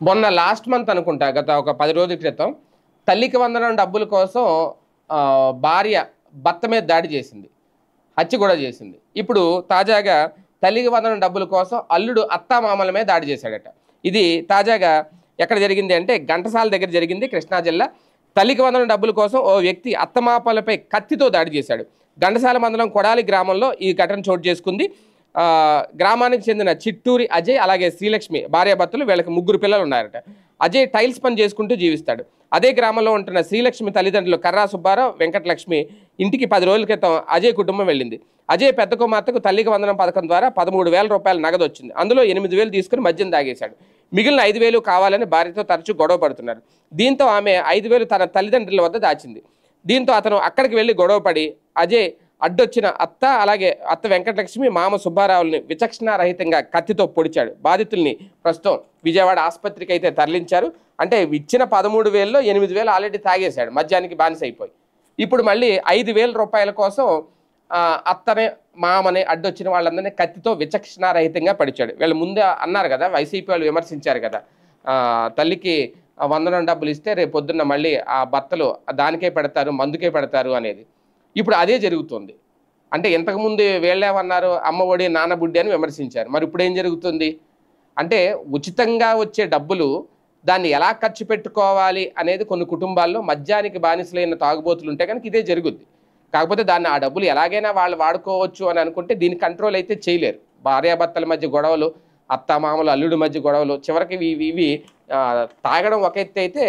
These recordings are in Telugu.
మొన్న లాస్ట్ మంత్ అనుకుంటా, గత ఒక 10 రోజుల క్రితం తల్లికి వందనం డబ్బుల కోసం భార్య భర్త మీద దాడి చేసింది, హత్య కూడా చేసింది. ఇప్పుడు తాజాగా తల్లికి వందనం డబ్బుల కోసం అల్లుడు అత్తామామల మీద దాడి చేశాడట. ఇది తాజాగా ఎక్కడ జరిగింది అంటే ఘంటసాల దగ్గర జరిగింది, కృష్ణా జిల్లా. తల్లికి వందనం డబ్బుల కోసం ఓ వ్యక్తి అత్తమామలపై కత్తితో దాడి చేశాడు. ఘంటసాల మండలం కొడాలి గ్రామంలో ఈ ఘటన చోటు చేసుకుంది. గ్రామానికి చెందిన చిట్టూరి అజయ్ అలాగే శ్రీలక్ష్మి భార్యాభర్తలు, వీళ్ళకి 3 పిల్లలు ఉన్నారట. అజయ్ టైల్స్ పని చేసుకుంటూ జీవిస్తాడు. అదే గ్రామంలో ఉంటున్న శ్రీలక్ష్మి తల్లిదండ్రులు కర్రా సుబ్బారావు, వెంకటలక్ష్మి ఇంటికి 10 రోజుల క్రితం అజయ్ కుటుంబం వెళ్ళింది. అజయ్ పెద్ద కుమార్తెకు తల్లికి వందనం పథకం ద్వారా 13,000 రూపాయల నగదు వచ్చింది. అందులో 8,000 తీసుకుని మద్యం తాగేశాడు. మిగిలిన 5,000 కావాలని భార్యతో తరచూ గొడవ పడుతున్నారు. దీంతో ఆమె 5,000 తన తల్లిదండ్రుల వద్ద దాచింది. దీంతో అతను అక్కడికి వెళ్ళి గొడవపడి అజయ్ అడ్డొచ్చిన అత్త అలాగే అత్త వెంకటలక్ష్మి, మామ సుబ్బారావుల్ని విచక్షణారహితంగా కత్తితో పొడిచాడు. బాధితుల్ని ప్రస్తుతం విజయవాడ ఆసుపత్రికి అయితే తరలించారు. అంటే ఇచ్చిన 13,000లో 8,000 ఆల్రెడీ తాగేశాడు, మద్యానికి బానిస అయిపోయి. ఇప్పుడు మళ్ళీ 5,000 రూపాయల కోసం అత్తనే మామని అడ్డొచ్చిన వాళ్ళందరినీ కత్తితో విచక్షణారహితంగా పడిచాడు. వీళ్ళు ముందే అన్నారు కదా, వైసీపీ వాళ్ళు విమర్శించారు కదా, తల్లికి వందనం డబ్బులు ఇస్తే రేపు పొద్దున్న మళ్ళీ ఆ భర్తలు దానికే పెడతారు, మందుకే పెడతారు అనేది. ఇప్పుడు అదే జరుగుతుంది. అంటే ఇంతకుముందు వీళ్ళేమన్నారు, అమ్మ ఒడి నాన్న బుడ్డి అని విమర్శించారు. మరి ఇప్పుడు ఏం జరుగుతుంది అంటే ఉచితంగా వచ్చే డబ్బులు దాన్ని ఎలా ఖర్చు పెట్టుకోవాలి అనేది కొన్ని కుటుంబాల్లో మద్యానికి బానిసలైన తాగుబోతులు ఉంటే కనుక ఇదే జరుగుద్ది. కాకపోతే దాన్ని ఆ డబ్బులు ఎలాగైనా వాళ్ళు వాడుకోవచ్చు అని అనుకుంటే దీన్ని కంట్రోల్ అయితే చేయలేరు. భార్యాభర్తల మధ్య గొడవలు, అత్తమామలు అల్లుడి మధ్య గొడవలు, చివరికి ఇవి తాగడం ఒక ఎత్తు అయితే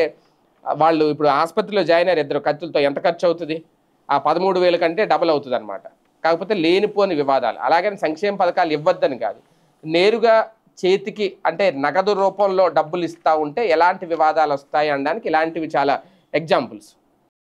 వాళ్ళు ఇప్పుడు ఆసుపత్రిలో జాయిన్ అయ్యారు 2 కత్తులతో. ఎంత ఖర్చు అవుతుంది? ఆ 13,000 కంటే డబుల్ అవుతుంది అనమాట. కాకపోతే లేనిపోని వివాదాలు. అలాగని సంక్షేమ పథకాలు ఇవ్వద్దని కాదు, నేరుగా చేతికి అంటే నగదు రూపంలో డబ్బులు ఇస్తూ ఉంటే ఎలాంటి వివాదాలు వస్తాయి అనడానికి ఇలాంటివి చాలా ఎగ్జాంపుల్స్.